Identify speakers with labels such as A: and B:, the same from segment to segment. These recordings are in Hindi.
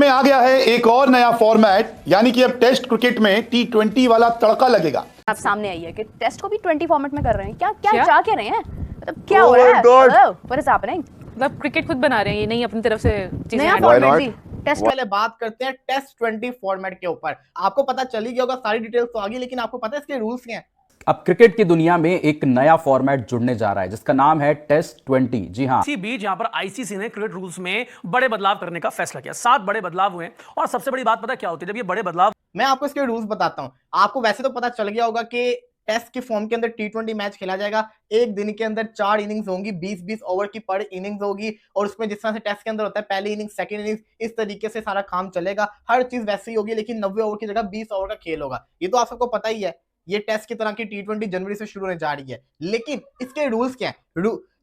A: में आ गया है एक और नया फॉर्मेट, यानी कि अब टेस्ट क्रिकेट में T20 वाला तड़का लगेगा।
B: अब सामने आई है कि टेस्ट को भी 20 फॉर्मेट में कर रहे हैं। क्या चाह क्या रहे हैं? मतलब क्या हो रहा है? What is happening?
C: मतलब क्रिकेट खुद बना रहे हैं, ये नहीं अपनी तरफ से चीजें
B: नया
C: add
B: फॉर्मेट जी। टेस्ट
D: पहले बात करते हैं टेस्ट 20 फॉर्मेट के ऊपर। आपको पता चल ही गया होगा, सारी डिटेल्स तो आ गई, लेकिन आपको पता है इसके रूल्स क्या हैं?
E: अब क्रिकेट की दुनिया में एक नया फॉर्मेट जुड़ने जा रहा है जिसका नाम है टेस्ट 20। जी हाँ,
F: इसी बीच यहां पर आईसीसी ने क्रिकेट रूल्स में बड़े बदलाव करने का फैसला किया। 7 बड़े बदलाव हुए और सबसे बड़ी बात पता क्या होती है? जब ये बड़े बदलाव,
D: मैं आपको इसके रूल्स बताता हूं। आपको वैसे तो पता चल गया होगा कि टेस्ट के फॉर्म के अंदर T20 मैच खेला जाएगा। एक दिन के अंदर 4 इनिंग्स होंगी, 20-20 ओवर की पर इनिंग्स होगी, और उसमें जिस तरह से टेस्ट के अंदर होता है पहली इनिंग्स, सेकंड इनिंग्स, इस तरीके से सारा काम चलेगा। हर चीज वैसे ही होगी, लेकिन 90 ओवर की जगह 20 ओवर का खेल होगा। ये तो आप सबको पता ही है। ये टेस्ट की तरह की T20 जनवरी से शुरू होने जा रही है, लेकिन इसके रूल्स क्या है?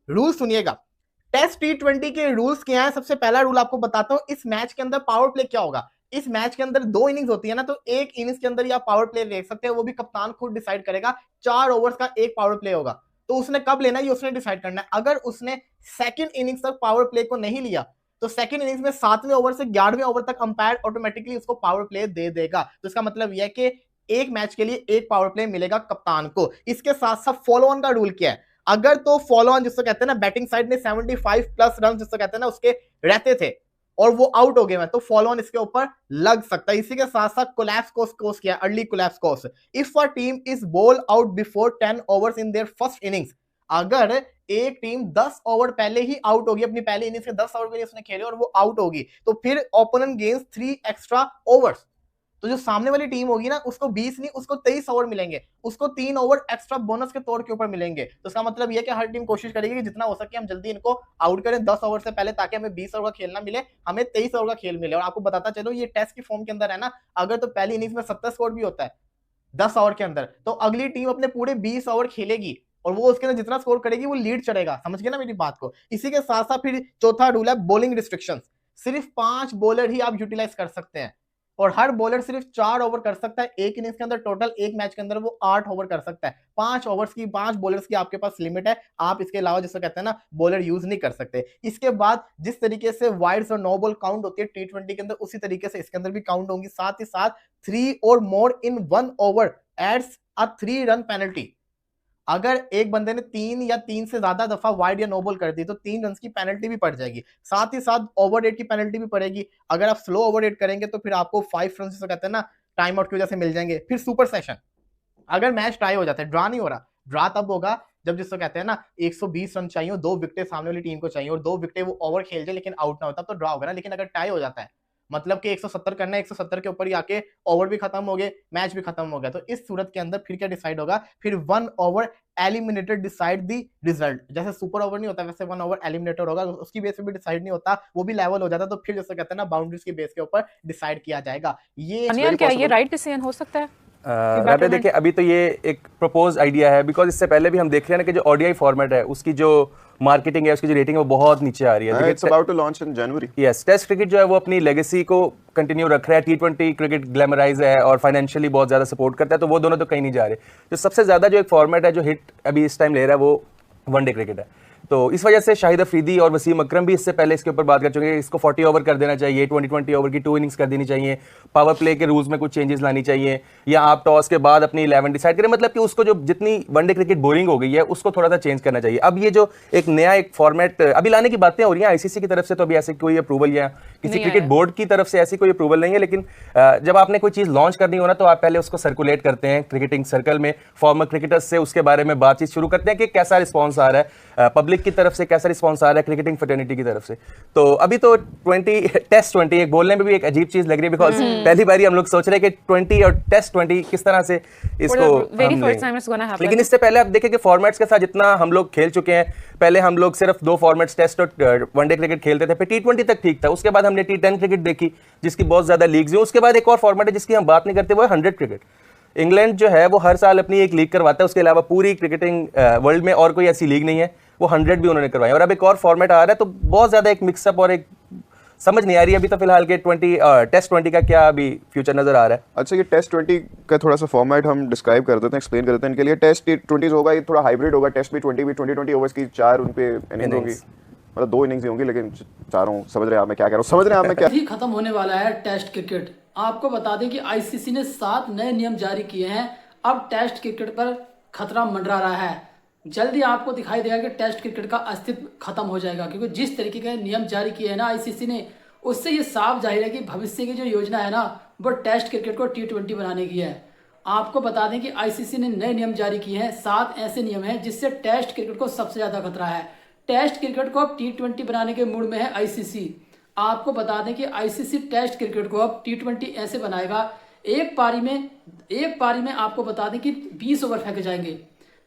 D: रूल सुनिएगा। टेस्ट T20 के रूल्स क्या है? सबसे पहला रूल आपको बताता हूं। इस मैच के अंदर पावर प्ले क्या होगा? इस मैच के अंदर 2 इनिंग्स होती है ना, तो एक इनिंग्स के अंदर ही आप पावर प्ले ले सकते हैं, वो भी कप्तान खुद डिसाइड करेगा। 4 ओवर्स का एक पावर प्ले होगा, तो उसने कब लेना है ये उसने डिसाइड करना है। अगर उसने सेकंड इनिंग्स तक पावर प्ले को नहीं लिया, तो सेकंड इनिंग्स में 7वें ओवर से 11वें ओवर तक अंपायर ऑटोमेटिकली उसको पावर प्ले दे देगा। तो इसका मतलब यह है कि एक मैच के लिए एक पावर प्ले मिलेगा कप्तान को। इसके साथ साथ फॉलो ऑन का रूल क्या है? अगर तो फॉलो ऑन जिसको कहते हैं ना, बैटिंग साइड में 75 प्लस रन जिसको कहते हैं ना उसके रहते थे और वो आउट हो गए हैं, तो फॉलो ऑन इसके ऊपर लग सकता है। इसी के साथ साथ कोलैप्स कोर्स क्या है? Early collapse course. If a team is ball out before 10 overs in their first innings, अगर एक टीम 10 ओवर पहले ही आउट होगी, अपनी पहली इनिंग्स के 10 ओवर पहले उसने खेले और वो आउट होगी, तो फिर ओपोनेंट गेन्स 3 एक्स्ट्रा ओवर्स। तो जो सामने वाली टीम होगी ना, उसको 20 नहीं, उसको 23 ओवर मिलेंगे, उसको 3 ओवर एक्स्ट्रा बोनस के तौर के ऊपर मिलेंगे। तो इसका मतलब यह कि हर टीम कोशिश करेगी कि जितना हो सके हम जल्दी इनको आउट करें 10 ओवर से पहले, ताकि हमें 20 ओवर का खेलना मिले, हमें 23 ओवर का खेल मिले। और आपको बताता चलो, ये टेस्ट की फॉर्म के अंदर है ना, अगर तो पहली इनिंग्स में 70 स्कोर भी होता है 10 ओवर के अंदर, तो अगली टीम अपने पूरे 20 ओवर खेलेगी और वो उसके अंदर जितना स्कोर करेगी वो लीड चढ़ेगा। समझ गए ना मेरी बात को? इसी के साथ साथ फिर चौथा रूल है बॉलिंग रिस्ट्रिक्शंस। सिर्फ 5 बॉलर ही आप यूटिलाइज कर सकते हैं, और हर बॉलर सिर्फ 4 ओवर कर सकता है एक इनिंग्स के अंदर। टोटल एक मैच के अंदर वो 8 ओवर कर सकता है। 5 बॉलर्स की आपके पास लिमिट है। आप इसके अलावा जिसको कहते हैं ना बॉलर यूज नहीं कर सकते। इसके बाद जिस तरीके से वाइड्स और नो बॉल काउंट होती है T20 के अंदर, उसी तरीके से इसके अंदर भी काउंट होंगी। साथ ही साथ 3 और मोर इन 1 over adds a 3 run penalty. अगर एक बंदे ने 3 या 3 से ज्यादा दफा वाइड या नो बॉल कर दी, तो 3 रन की पेनल्टी भी पड़ जाएगी। साथ ही साथ ओवर रेट की पेनल्टी भी पड़ेगी। अगर आप स्लो ओवर रेट करेंगे तो फिर आपको 5 रन जिसको कहते हैं ना टाइम आउट की वजह से मिल जाएंगे। फिर सुपर सेशन, अगर मैच टाई हो जाता है, ड्रा नहीं हो रहा, ड्रा तब होगा जब जिसको कहते हैं ना 120 रन चाहिए, 2 विकेट सामने वाली टीम को चाहिए और 2 विकेट वो ओवर खेल जाए लेकिन आउट ना होता, तो ड्रा होगा ना। लेकिन अगर टाई हो जाता है, मतलब कि 170 करना है, 170 के ऊपर ही आके ओवर भी खत्म हो गए, मैच भी खत्म हो गया, तो इस सूरत के अंदर फिर क्या डिसाइड होगा? फिर 1 over eliminated decide the result. जैसे सुपर ओवर नहीं होता, वैसे 1 ओवर एलिमिनेटेड होगा, उसकी बेस पे भी डिसाइड नहीं होता, वो भी लेवल हो जाता, तो फिर जैसे कहते हैं ना बाउंड्रीज की बेस के ऊपर डिसाइड किया जाएगा।
C: ये राइट डिसीजन हो सकता है?
G: राबे देखिए, अभी तो ये एक प्रपोज आइडिया है, बिकॉज इससे पहले भी हम देख रहे हैं ना कि जो ओडीआई फॉर्मेट है उसकी जो मार्केटिंग है, उसकी जो रेटिंग है वो बहुत नीचे आ रही है।
H: It's about to launch in January.
G: Yes, test cricket जो है वो अपनी लेगेसी को कंटिन्यू रख रहा है। T20 क्रिकेट ग्लैमराइज है और फाइनेंशियली बहुत ज्यादा सपोर्ट करता है, तो वो दोनों तो कहीं नहीं जा रहे। जो सबसे ज्यादा जो एक फॉर्मेट है जो हिट अभी इस टाइम ले रहा है वो वनडे क्रिकेट है। तो इस वजह से शाहिद अफरीदी और वसीम अकरम भी इससे पहले इसके ऊपर बात कर चुके हैं। इसको 40 ओवर कर देना चाहिए, 20 ओवर की 2 इनिंग्स कर देनी चाहिए, पावर प्ले के रूल्स में कुछ चेंजेस लानी चाहिए, या आप टॉस के बाद अपनी 11 डिसाइड करें। मतलब कि उसको जो जितनी वनडे क्रिकेट बोरिंग हो गई है उसको थोड़ा सा चेंज करना चाहिए। अब ये जो एक नया एक फॉर्मेट अभी लाने की बातें हो रही हैं आईसीसी की तरफ से, तो अभी ऐसे कोई अप्रूवल या किसी क्रिकेट बोर्ड की तरफ से ऐसी कोई अप्रूवल नहीं है। लेकिन जब आपने कोई चीज़ लॉन्च करनी हो ना, तो आप पहले उसको सर्कुलेट करते हैं क्रिकेटिंग सर्कल में, फॉर्मर क्रिकेटर्स से उसके बारे में बातचीत शुरू करते हैं कि कैसा रिस्पॉन्स आ रहा है पब्लिक की तरफ से, कैसा रिस्पॉन्स आ रहा है क्रिकेटिंग फ्रेटर्निटी की तरफ से। तो अभी तो टेस्ट 20 एक बोलने में भी एक अजीब चीज लग रही है, बिकॉज पहली बारी हम लोग सोच रहे हैं कि 20 और टेस्ट 20 किस तरह से इसको, लेकिन इससे पहले आप देखें कि फॉर्मेट्स के साथ जितना हम लोग खेल चुके हैं, पहले हम लोग सिर्फ 2 फॉर्मेट्स टेस्ट और वनडे क्रिकेट खेलते थे, फिर T20 तक ठीक था, उसके बाद हमने T10 क्रिकेट देखी जिसकी बहुत ज्यादा लीग्स हैं, उसके बाद एक और फॉर्मेट है जिसकी हम बात नहीं करते, वो है 100 क्रिकेट। इंग्लैंड जो है वो हर साल अपनी एक लीग करवाता है, उसके अलावा पूरी क्रिकेटिंग वर्ल्ड में और कोई ऐसी लीग नहीं है। वो 100 भी उन्होंने करवाई, और अब एक और फॉर्मेट आ रहा है, तो बहुत ज्यादा एक मिक्सअप और एक समझ नहीं आ रही अभी तो फिलहाल के टेस्ट 20 का क्या अभी फ्यूचर नजर आ रहा है।
H: अच्छा, ये टेस्ट 20 का थोड़ा सा फॉर्मेट हम डिस्क्राइब कर देते हैं, एक्सप्लेन कर देते हैं इनके लिए। टेस्ट 20 होगा, ये थोड़ा हाइब्रिड होगा, टेस्ट भी 20 ओवर्स की 4 उन पे इनिंग्स होंगी। मतलब 2 इनिंग्स ही होंगी, लेकिन चारों समझ रहे हैं आप मैं क्या कह रहा हूँ, समझ रहे हैं आप मैं क्या
I: ही खत्म होने वाला है टेस्ट क्रिकेट। आपको बता दें कि आईसीसी ने 7 नए नियम जारी किए हैं। अब टेस्ट क्रिकेट पर खतरा मंडरा रहा है। जल्दी आपको दिखाई देगा कि टेस्ट क्रिकेट का अस्तित्व खत्म हो जाएगा, क्योंकि जिस तरीके के नियम जारी किए हैं ना आईसीसी ने, उससे ये साफ जाहिर है कि भविष्य की जो योजना है ना, वो टेस्ट क्रिकेट को T20 बनाने की है। आपको बता दें कि आईसीसी ने नए नियम जारी किए हैं। 7 ऐसे नियम हैं जिससे टेस्ट क्रिकेट को सबसे ज्यादा खतरा है। टेस्ट क्रिकेट को अब T20 बनाने के मूड में है आईसीसी। आपको बता दें कि आईसीसी टेस्ट क्रिकेट को अब T20 ऐसे बनाएगा, एक पारी में आपको बता दें कि 20 ओवर फेंके जाएंगे।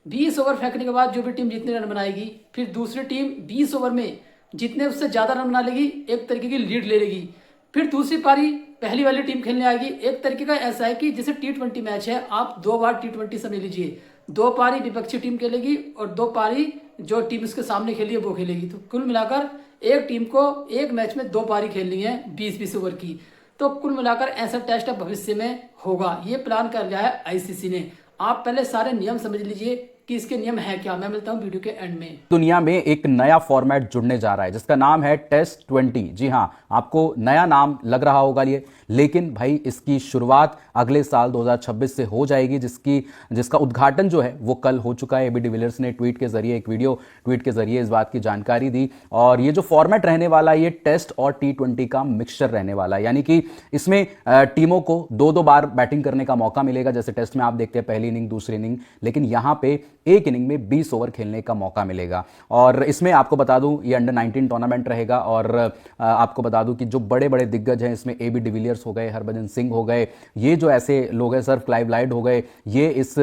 I: 20 ओवर फेंकने के बाद जो भी टीम जितने रन बनाएगी, फिर दूसरी टीम 20 ओवर में जितने उससे ज़्यादा रन बना लेगी, एक तरीके की लीड ले लेगी। फिर दूसरी पारी पहली वाली टीम खेलने आएगी। एक तरीके का ऐसा है कि जैसे T20 मैच है, आप 2 बार T20 समझ लीजिए। 2 पारी विपक्षी टीम खेलेगी और 2 पारी जो टीम उसके सामने खेली है वो खेलेगी। तो कुल मिलाकर एक टीम को एक मैच में 2 पारी खेलनी है 20-20 ओवर की। तो कुल मिलाकर ऐसा टेस्ट अब भविष्य में होगा, ये प्लान कर लिया है आईसीसी ने। आप पहले सारे नियम समझ लीजिए कि इसके नियम है क्या। मैं मिलता हूं वीडियो के एंड में।
E: दुनिया में एक नया फॉर्मेट जुड़ने जा रहा है जिसका नाम है टेस्ट 20। जी हां, आपको नया नाम लग रहा होगा ये, लेकिन भाई इसकी शुरुआत अगले साल 2026 से हो जाएगी, जिसका उद्घाटन जो है वो कल हो चुका है। एबी डिविलियर्स ने ट्वीट के जरिए एक वीडियो ट्वीट के जरिए इस बात की जानकारी दी। और ये जो फॉर्मेट रहने वाला है, ये टेस्ट और T20 का मिक्सचर रहने वाला है, यानी कि इसमें टीमों को 2-2 बार बैटिंग करने का मौका मिलेगा। जैसे टेस्ट में आप देखते हैं पहली इनिंग दूसरी इनिंग, लेकिन यहां पे एक इनिंग में 20 ओवर खेलने का मौका मिलेगा। और इसमें आपको बता दूं ये अंडर 19 टूर्नामेंट रहेगा। और आपको बता दूं कि जो बड़े बड़े दिग्गज हैं इसमें एबी डिविलियर्स हो गए, हरभजन सिंह हो गए, ये जो ऐसे लोग हैं, सर क्लाइव लाइड हो गए, ये इस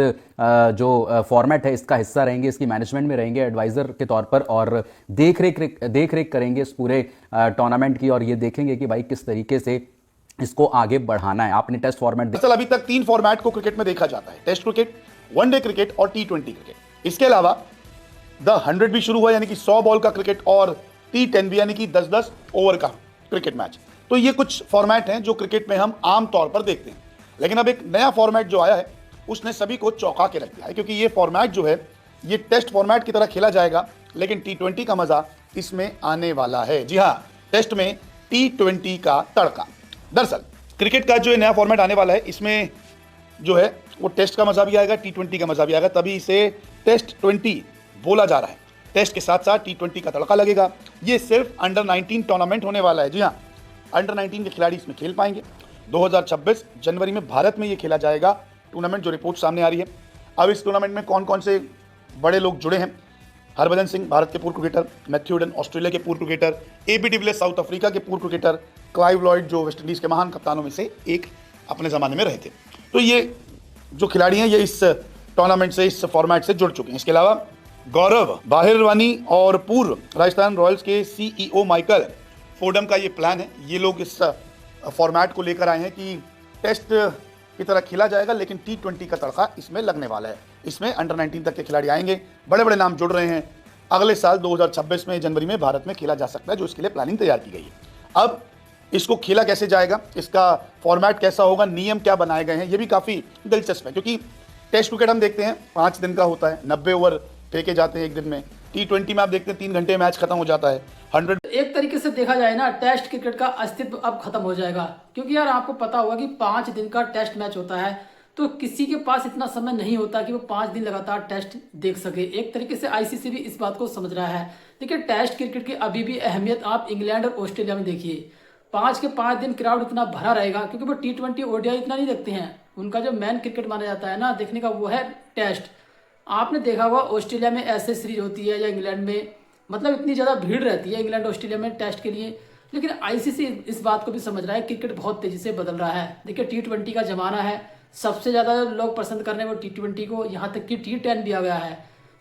E: जो फॉर्मेट है इसका हिस्सा रहेंगे, इसकी मैनेजमेंट में रहेंगे एडवाइजर के तौर पर, और देख रेख करेंगे इस पूरे टूर्नामेंट की, और ये देखेंगे कि भाई किस तरीके से इसको आगे बढ़ाना है। आपने टेस्ट फॉर्मेट
A: दरअसल अभी तक 3 फॉर्मेट को क्रिकेट में देखा जाता है, टेस्ट क्रिकेट, वनडे क्रिकेट और T20 क्रिकेट। इसके अलावा द 100 भी शुरू हुआ, यानी कि 100 बॉल का क्रिकेट, और T10 भी, यानी कि 10-10 ओवर का क्रिकेट मैच। तो ये कुछ फॉर्मेट हैं जो क्रिकेट में हम आम तौर पर देखते हैं। लेकिन अब एक नया फॉर्मेट जो आया है उसने सभी को चौंका के रख दिया है, क्योंकि ये फॉर्मेट जो है ये टेस्ट फॉर्मेट की तरह खेला जाएगा, लेकिन T20 का मजा इसमें आने वाला है। जी हाँ, टेस्ट में T20 का तड़का। दरअसल क्रिकेट का जो नया फॉर्मेट आने वाला है, इसमें जो है वो टेस्ट का मजा भी आएगा, T20 का मजा भी आएगा, तभी इसे टेस्ट 20 बोला जा रहा है। टेस्ट के साथ साथ T20 का तड़का लगेगा। ये सिर्फ अंडर 19 टूर्नामेंट होने वाला है। जी हाँ, अंडर 19 के खिलाड़ी इसमें खेल पाएंगे। 2026 जनवरी में भारत में ये खेला जाएगा टूर्नामेंट, जो रिपोर्ट सामने आ रही है। अब इस टूर्नामेंट में कौन कौन से बड़े लोग जुड़े हैं? हरभजन सिंह भारत के पूर्व क्रिकेटर, मैथ्यू हेडन ऑस्ट्रेलिया के पूर्व cricketer, AB de Villiers South Africa के पूर्व क्रिकेटर, क्लाइव लॉयड जो वेस्ट इंडीज के महान कप्तानों में से एक अपने ज़माने में रहे थे। तो ये जो खिलाड़ी हैं ये इस टूर्नामेंट से, इस फॉर्मेट से जुड़ चुके हैं। इसके अलावा गौरव बाहिरवानी और पूर्व राजस्थान रॉयल्स के CEO माइकल फोर्डम का ये प्लान है। ये लोग इस फॉर्मेट को लेकर आए हैं कि टेस्ट की तरह खेला जाएगा, लेकिन T20 का तड़का इसमें लगने वाला है। इसमें अंडर 19 तक के खिलाड़ी आएंगे, बड़े बड़े नाम जुड़ रहे हैं। अगले साल 2026 में जनवरी में भारत में खेला जा सकता है, जो इसके लिए प्लानिंग तैयार की गई है। अब इसको खेला कैसे जाएगा, इसका फॉर्मेट कैसा होगा, नियम क्या बनाए गए हैं, ये भी काफ़ी दिलचस्प है। क्योंकि टेस्ट क्रिकेट हम देखते हैं 5 दिन का होता है, 90 ओवर फेंके जाते हैं एक दिन में। T20 में आप देखते हैं 3 घंटे मैच खत्म हो जाता है। 100
I: एक तरीके से देखा जाए ना, टेस्ट क्रिकेट का अस्तित्व अब खत्म हो जाएगा, क्योंकि यार आपको पता होगा कि 5 दिन का टेस्ट मैच होता है, तो किसी के पास इतना समय नहीं होता कि वो 5 दिन लगातार टेस्ट देख सके। एक तरीके से आईसीसी भी इस बात को समझ रहा है। देखिए, टेस्ट क्रिकेट की अभी भी अहमियत आप इंग्लैंड और ऑस्ट्रेलिया में देखिए। 5 के 5 दिन क्राउड इतना भरा रहेगा, क्योंकि वो T20 ODI इतना नहीं देखते हैं। उनका जो मेन क्रिकेट माना जाता है ना देखने का, वो है टेस्ट। आपने देखा होगा ऑस्ट्रेलिया में ऐसे सीरीज होती है, या इंग्लैंड में, मतलब इतनी ज़्यादा भीड़ रहती है इंग्लैंड ऑस्ट्रेलिया में टेस्ट के लिए। लेकिन आईसीसी इस बात को भी समझ रहा है, क्रिकेट बहुत तेज़ी से बदल रहा है। देखिए, T20 का ज़माना है, सबसे ज़्यादा लोग पसंद कर रहे हैं वो T20 को, यहाँ तक कि T10 भी आ गया है।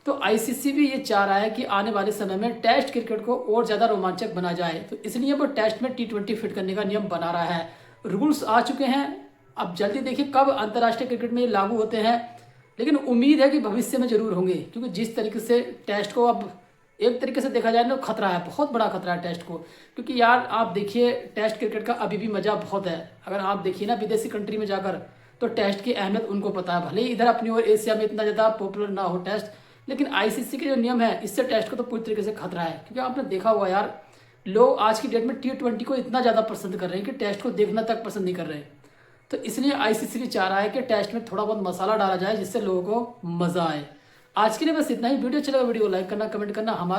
I: तो आईसीसी भी ये चाह रहा है कि आने वाले समय में टेस्ट क्रिकेट को और ज़्यादा रोमांचक बना जाए, तो इसलिए वो टेस्ट में T20 फिट करने का नियम बना रहा है। रूल्स आ चुके हैं, अब जल्दी देखिए कब अंतर्राष्ट्रीय क्रिकेट में लागू होते हैं, लेकिन उम्मीद है कि भविष्य में जरूर होंगे, क्योंकि जिस तरीके से टेस्ट को अब एक तरीके से देखा जाए ना, खतरा है, बहुत बड़ा खतरा है टेस्ट को। क्योंकि यार आप देखिए, टेस्ट क्रिकेट का अभी भी मज़ा बहुत है। अगर आप देखिए ना विदेशी कंट्री में जाकर, तो टेस्ट की अहमियत उनको पता है। भले ही इधर अपनी और एशिया में इतना ज़्यादा पॉपुलर ना हो टेस्ट, लेकिन आईसीसी के जो नियम है इससे टेस्ट को तो पूरी तरीके से खतरा है, क्योंकि आपने देखा होगा यार, लोग आज की डेट में T20 को इतना ज़्यादा पसंद कर रहे हैं कि टेस्ट को देखना तक पसंद नहीं कर रहे हैं। तो इसलिए आईसीसी भी चाह रहा है कि टेस्ट में थोड़ा बहुत मसाला डाला जाए जिससे लोगों को मज़ा आए। आज के लिए बस इतना ही। वीडियो चलेगा, वीडियो को लाइक करना, कमेंट करना। हमारे